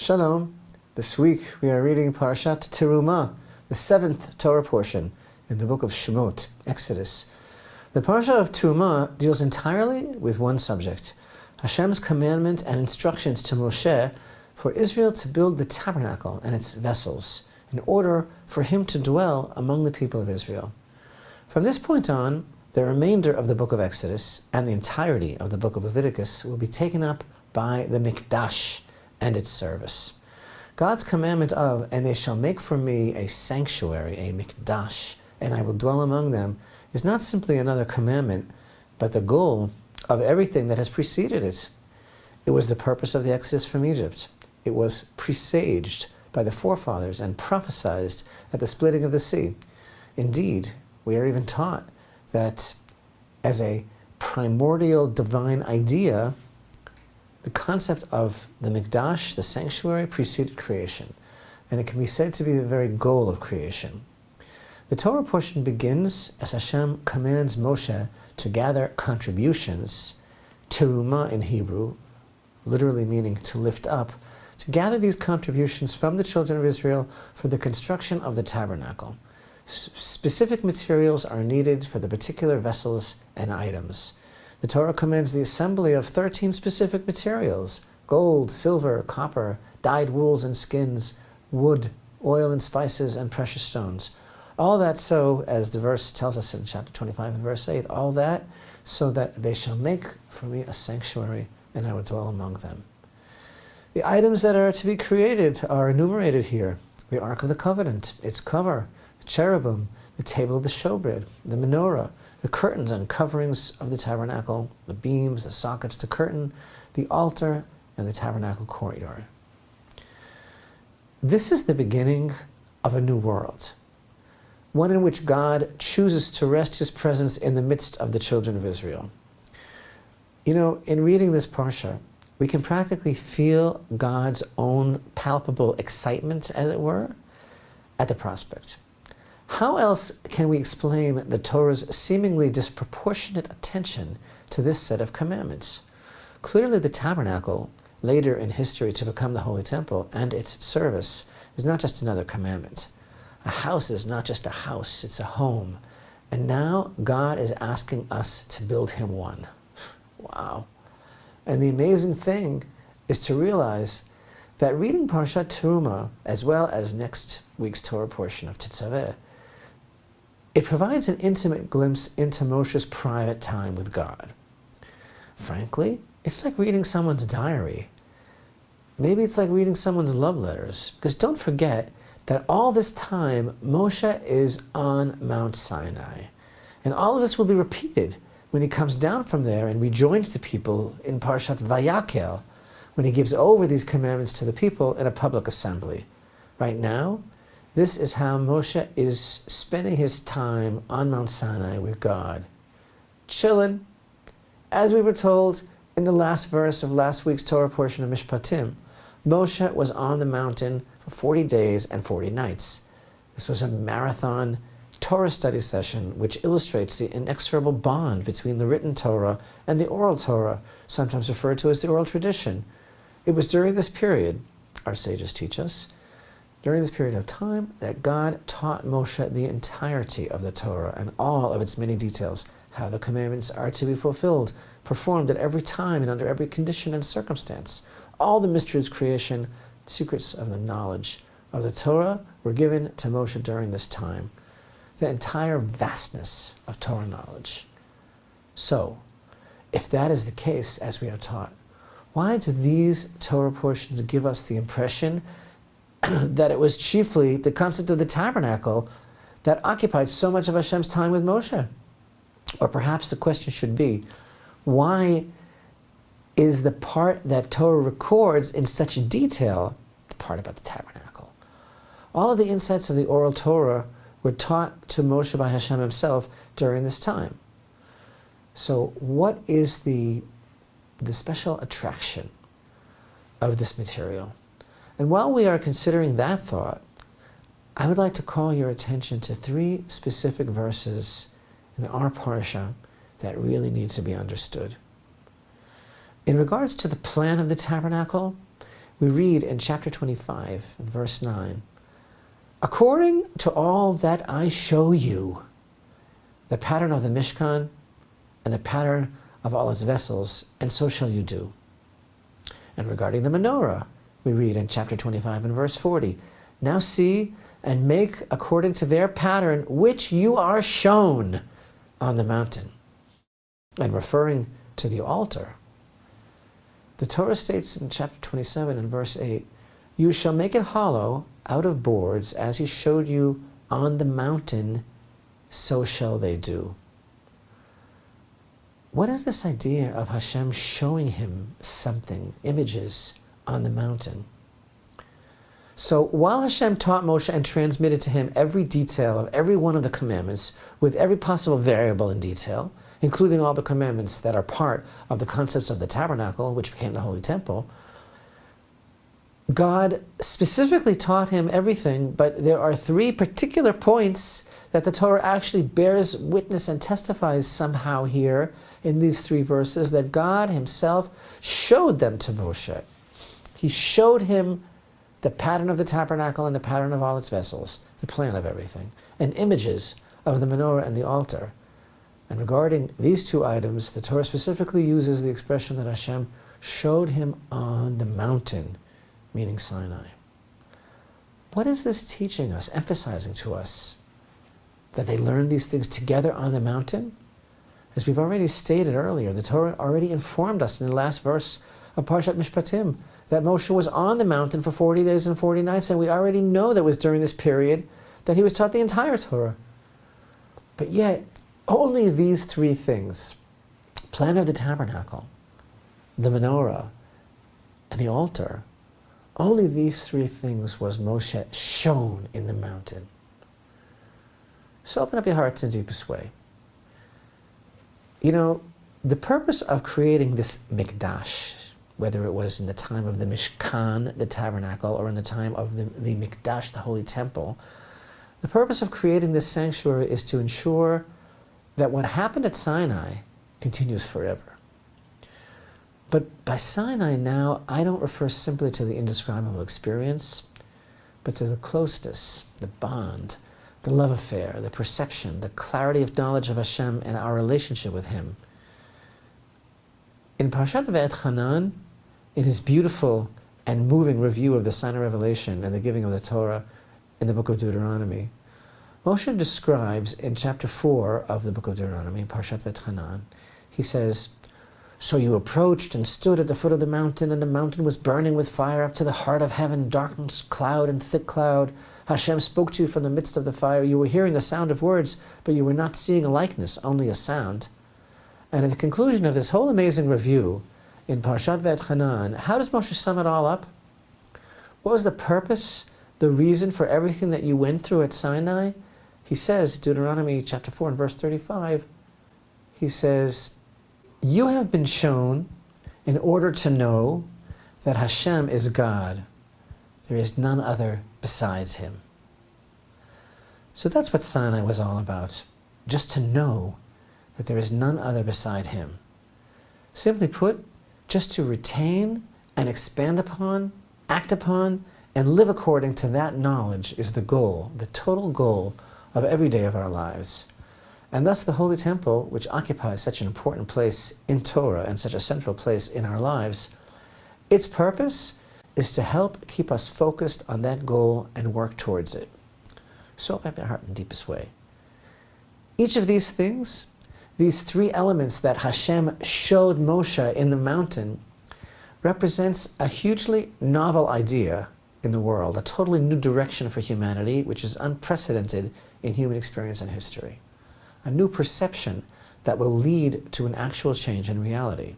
Shalom. This week we are reading Parashat Terumah, the 7th Torah portion in the book of Shemot, Exodus. The Parasha of Terumah deals entirely with one subject, Hashem's commandment and instructions to Moshe for Israel to build the tabernacle and its vessels in order for him to dwell among the people of Israel. From this point on, the remainder of the book of Exodus and the entirety of the book of Leviticus will be taken up by the Mikdash and its service. God's commandment of, and they shall make for me a sanctuary, a Mikdash, and I will dwell among them, is not simply another commandment, but the goal of everything that has preceded it. It was the purpose of the Exodus from Egypt. It was presaged by the forefathers and prophesied at the splitting of the sea. Indeed, we are even taught that as a primordial divine idea, the concept of the Mikdash, the sanctuary, preceded creation, and it can be said to be the very goal of creation. The Torah portion begins as Hashem commands Moshe to gather contributions, Terumah in Hebrew, literally meaning to lift up, to gather these contributions from the children of Israel for the construction of the tabernacle. Specific materials are needed for the particular vessels and items. The Torah commands the assembly of 13 specific materials: gold, silver, copper, dyed wools and skins, wood, oil and spices, and precious stones. All that so, as the verse tells us in chapter 25 and verse 8, all that so that they shall make for me a sanctuary, and I will dwell among them. The items that are to be created are enumerated here: the Ark of the Covenant, its cover, the cherubim, the table of the showbread, the menorah, the curtains and coverings of the tabernacle, the beams, the sockets to curtain, the altar, and the tabernacle courtyard. This is the beginning of a new world, one in which God chooses to rest his presence in the midst of the children of Israel. You know, in reading this parsha, we can practically feel God's own palpable excitement, as it were, at the prospect. How else can we explain the Torah's seemingly disproportionate attention to this set of commandments? Clearly, the tabernacle, later in history to become the Holy Temple, and its service is not just another commandment. A house is not just a house, it's a home. And now God is asking us to build him one. Wow. And the amazing thing is to realize that reading Parashat Terumah, as well as next week's Torah portion of Tetzaveh, it provides an intimate glimpse into Moshe's private time with God. Frankly, it's like reading someone's diary. Maybe it's like reading someone's love letters. Because don't forget that all this time, Moshe is on Mount Sinai. And all of this will be repeated when he comes down from there and rejoins the people in Parashat Vayakel, when he gives over these commandments to the people in a public assembly. Right now, this is how Moshe is spending his time on Mount Sinai with God. Chillin'. As we were told in the last verse of last week's Torah portion of Mishpatim, Moshe was on the mountain for 40 days and 40 nights. This was a marathon Torah study session which illustrates the inexorable bond between the written Torah and the oral Torah, sometimes referred to as the oral tradition. It was during this period, our sages teach us, during this period of time, that God taught Moshe the entirety of the Torah and all of its many details, how the commandments are to be fulfilled, performed at every time and under every condition and circumstance. All the mysteries of creation, secrets of the knowledge of the Torah were given to Moshe during this time. The entire vastness of Torah knowledge. So, if that is the case, as we are taught, why do these Torah portions give us the impression that it was chiefly the concept of the tabernacle that occupied so much of Hashem's time with Moshe? Or perhaps the question should be, why is the part that Torah records in such detail the part about the tabernacle? All of the insights of the oral Torah were taught to Moshe by Hashem himself during this time. So what is the special attraction of this material? And while we are considering that thought, I would like to call your attention to 3 specific verses in our parsha that really need to be understood. In regards to the plan of the tabernacle, we read in chapter 25, in verse 9, according to all that I show you, the pattern of the Mishkan and the pattern of all its vessels, and so shall you do. And regarding the menorah, we read in chapter 25 and verse 40, now see and make according to their pattern which you are shown on the mountain. And referring to the altar, the Torah states in chapter 27 and verse 8, you shall make it hollow out of boards as he showed you on the mountain, so shall they do. What is this idea of Hashem showing him something, images on the mountain? So while Hashem taught Moshe and transmitted to him every detail of every one of the commandments, with every possible variable in detail, including all the commandments that are part of the concepts of the tabernacle, which became the Holy Temple, God specifically taught him everything, but there are three particular points that the Torah actually bears witness and testifies somehow here in these three verses, that God himself showed them to Moshe. He showed him the pattern of the tabernacle and the pattern of all its vessels, the plan of everything, and images of the menorah and the altar. And regarding these two items, the Torah specifically uses the expression that Hashem showed him on the mountain, meaning Sinai. What is this teaching us, emphasizing to us? That they learned these things together on the mountain? As we've already stated earlier, the Torah already informed us in the last verse of Parshat Mishpatim that Moshe was on the mountain for 40 days and 40 nights, and we already know that it was during this period that he was taught the entire Torah. But yet, only these three things, plan of the tabernacle, the menorah, and the altar, only these three things was Moshe shown in the mountain. So open up your hearts in the deepest way. You know, the purpose of creating this mikdash, whether it was in the time of the Mishkan, the tabernacle, or in the time of the mikdash, the holy temple, the purpose of creating this sanctuary is to ensure that what happened at Sinai continues forever. But by Sinai now, I don't refer simply to the indescribable experience, but to the closeness, the bond, the love affair, the perception, the clarity of knowledge of Hashem and our relationship with Him. In Parshat V'et, in his beautiful and moving review of the Sinai revelation and the giving of the Torah in the book of Deuteronomy, Moshe describes in chapter 4 of the book of Deuteronomy, Parshat V'et, he says, so you approached and stood at the foot of the mountain, and the mountain was burning with fire up to the heart of heaven, darkness, cloud, and thick cloud. Hashem spoke to you from the midst of the fire. You were hearing the sound of words, but you were not seeing a likeness, only a sound. And at the conclusion of this whole amazing review, in Parshat V'et, how does Moshe sum it all up? What was the purpose, the reason for everything that you went through at Sinai? He says, Deuteronomy chapter 4 and verse 35, he says, you have been shown in order to know that Hashem is God. There is none other besides Him. So that's what Sinai was all about, just to know that there is none other beside Him. Simply put, just to retain and expand upon, act upon, and live according to that knowledge is the goal, the total goal of every day of our lives. And thus the Holy Temple, which occupies such an important place in Torah and such a central place in our lives, its purpose is to help keep us focused on that goal and work towards it. So open up your heart in the deepest way. Each of these things, these three elements that Hashem showed Moshe in the mountain, represents a hugely novel idea in the world, a totally new direction for humanity, which is unprecedented in human experience and history. A new perception that will lead to an actual change in reality,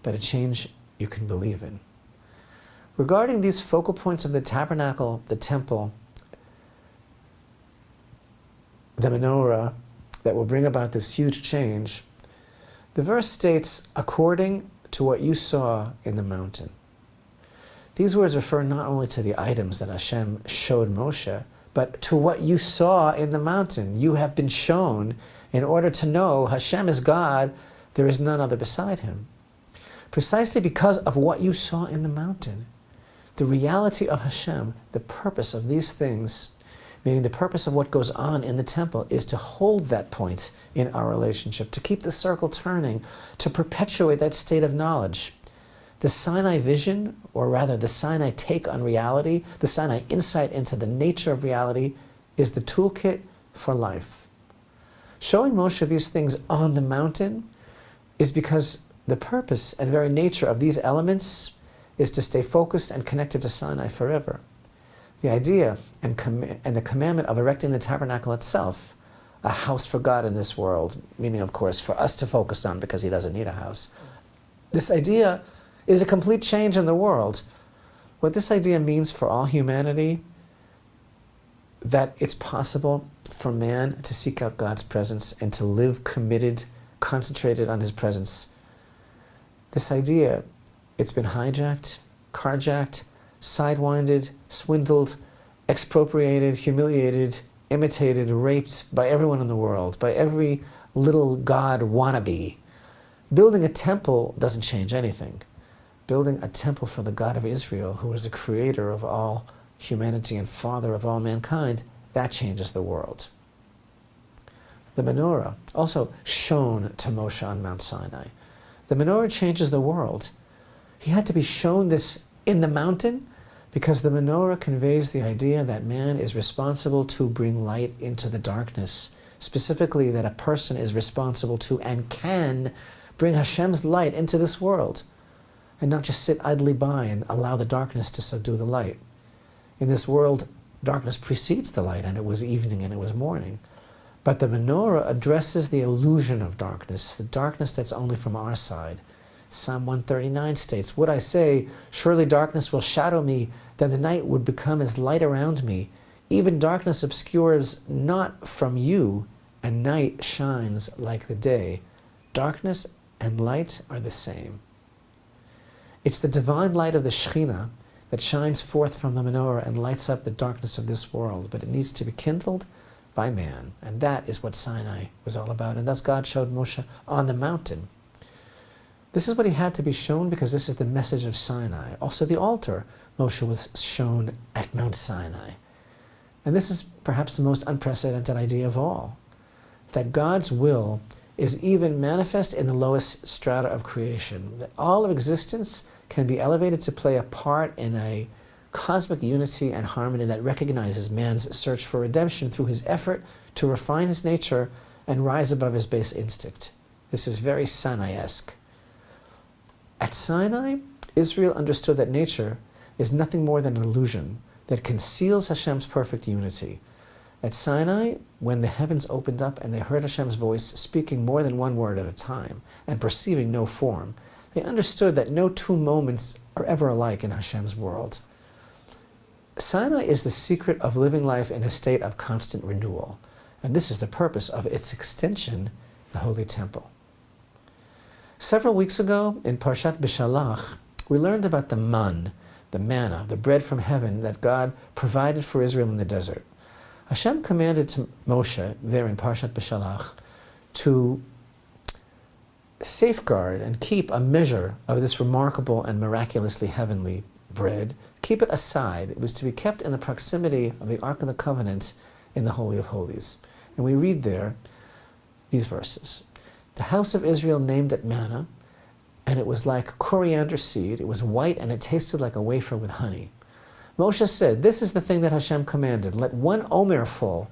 but a change you can believe in. Regarding these focal points of the tabernacle, the temple, the menorah, that will bring about this huge change, the verse states, according to what you saw in the mountain. These words refer not only to the items that Hashem showed Moshe, but to what you saw in the mountain. You have been shown in order to know Hashem is God, there is none other beside Him. Precisely because of what you saw in the mountain, The reality of Hashem, the purpose of these things, meaning the purpose of what goes on in the temple, is to hold that point in our relationship, to keep the circle turning, to perpetuate that state of knowledge. The Sinai vision, or rather the Sinai take on reality, the Sinai insight into the nature of reality, is the toolkit for life. Showing Moshe these things on the mountain is because the purpose and very nature of these elements is to stay focused and connected to Sinai forever. The idea and the commandment of erecting the tabernacle itself, a house for God in this world, meaning, of course, for us to focus on because he doesn't need a house. This idea is a complete change in the world. What this idea means for all humanity, that it's possible for man to seek out God's presence and to live committed, concentrated on his presence. This idea, it's been hijacked, carjacked, sidewinded, swindled, expropriated, humiliated, imitated, raped by everyone in the world, by every little God wannabe. Building a temple doesn't change anything. Building a temple for the God of Israel, who is the creator of all humanity and father of all mankind, that changes the world. The menorah, also shown to Moshe on Mount Sinai. The menorah changes the world. He had to be shown this in the mountain because the menorah conveys the idea that man is responsible to bring light into the darkness. Specifically, that a person is responsible to and can bring Hashem's light into this world and not just sit idly by and allow the darkness to subdue the light. In this world, darkness precedes the light, and it was evening and it was morning. But the menorah addresses the illusion of darkness, the darkness that's only from our side. Psalm 139 states, "Would I say, surely darkness will shadow me, then the night would become as light around me. Even darkness obscures not from you, and night shines like the day." Darkness and light are the same. It's the divine light of the Shekhinah that shines forth from the menorah and lights up the darkness of this world, but it needs to be kindled by man. And that is what Sinai was all about. And thus God showed Moshe on the mountain. This is what he had to be shown because this is the message of Sinai. Also the altar, Moshe was shown at Mount Sinai. And this is perhaps the most unprecedented idea of all, that God's will is even manifest in the lowest strata of creation, that all of existence can be elevated to play a part in a cosmic unity and harmony that recognizes man's search for redemption through his effort to refine his nature and rise above his base instinct. This is very Sinai-esque. At Sinai, Israel understood that nature is nothing more than an illusion that conceals Hashem's perfect unity. At Sinai, when the heavens opened up and they heard Hashem's voice speaking more than one word at a time and perceiving no form, they understood that no two moments are ever alike in Hashem's world. Sinai is the secret of living life in a state of constant renewal, and this is the purpose of its extension, the Holy Temple. Several weeks ago, in Parshat Bishalach, we learned about the man, the manna, the bread from heaven that God provided for Israel in the desert. Hashem commanded to Moshe, there in Parshat Bishalach, to safeguard and keep a measure of this remarkable and miraculously heavenly bread. Keep it aside. It was to be kept in the proximity of the Ark of the Covenant in the Holy of Holies. And we read there these verses. The house of Israel named it manna, and it was like coriander seed. It was white, and it tasted like a wafer with honey. Moshe said, "This is the thing that Hashem commanded. Let one omer full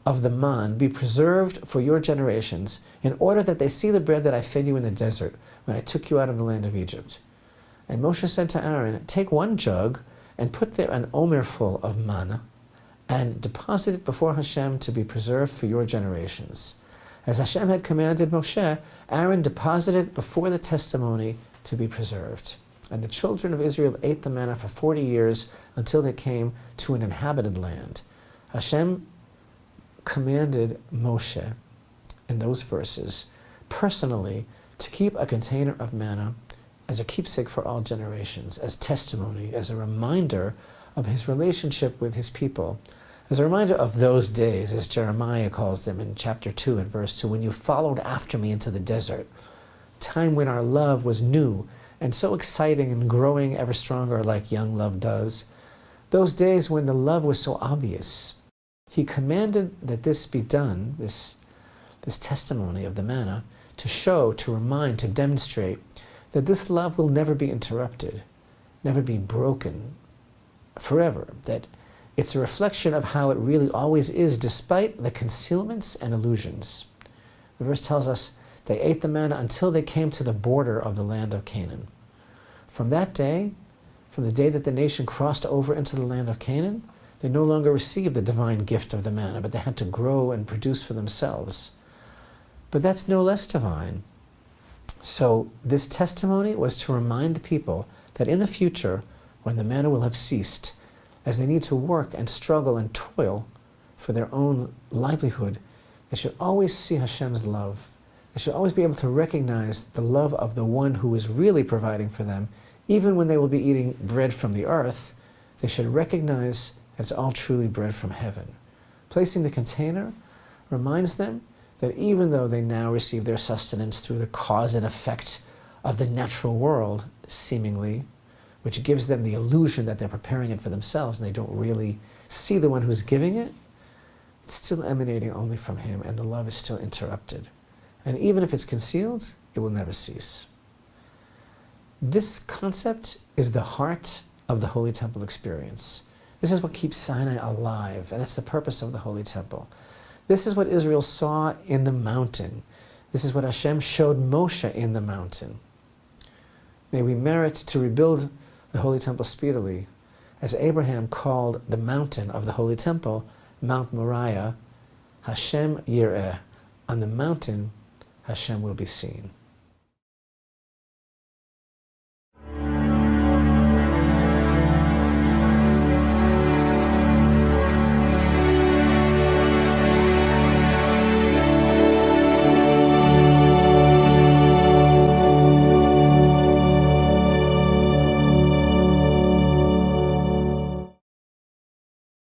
of the man be preserved for your generations, in order that they see the bread that I fed you in the desert when I took you out of the land of Egypt." And Moshe said to Aaron, "Take one jug and put there an omer full of manna, and deposit it before Hashem to be preserved for your generations." As Hashem had commanded Moshe, Aaron deposited before the testimony to be preserved. And the children of Israel ate the manna for 40 years until they came to an inhabited land. Hashem commanded Moshe in those verses personally to keep a container of manna as a keepsake for all generations, as testimony, as a reminder of his relationship with his people, as a reminder of those days, as Jeremiah calls them in chapter 2 and verse 2, when you followed after me into the desert, time when our love was new and so exciting and growing ever stronger like young love does, those days when the love was so obvious, he commanded that this be done, this testimony of the manna, to show, to remind, to demonstrate that this love will never be interrupted, never be broken forever, that it's a reflection of how it really always is, despite the concealments and illusions. The verse tells us they ate the manna until they came to the border of the land of Canaan. From that day, from the day that the nation crossed over into the land of Canaan, they no longer received the divine gift of the manna, but they had to grow and produce for themselves. But that's no less divine. So this testimony was to remind the people that in the future, when the manna will have ceased, as they need to work and struggle and toil for their own livelihood, they should always see Hashem's love. They should always be able to recognize the love of the one who is really providing for them. Even when they will be eating bread from the earth, they should recognize that it's all truly bread from heaven. Placing the container reminds them that even though they now receive their sustenance through the cause and effect of the natural world, seemingly, which gives them the illusion that they're preparing it for themselves and they don't really see the one who's giving it, it's still emanating only from him, and the love is still interrupted. And even if it's concealed, it will never cease. This concept is the heart of the Holy Temple experience. This is what keeps Sinai alive, and that's the purpose of the Holy Temple. This is what Israel saw in the mountain. This is what Hashem showed Moshe in the mountain. May we merit to rebuild the Holy Temple speedily, as Abraham called the mountain of the Holy Temple Mount Moriah, Hashem Yireh. On the mountain, Hashem will be seen.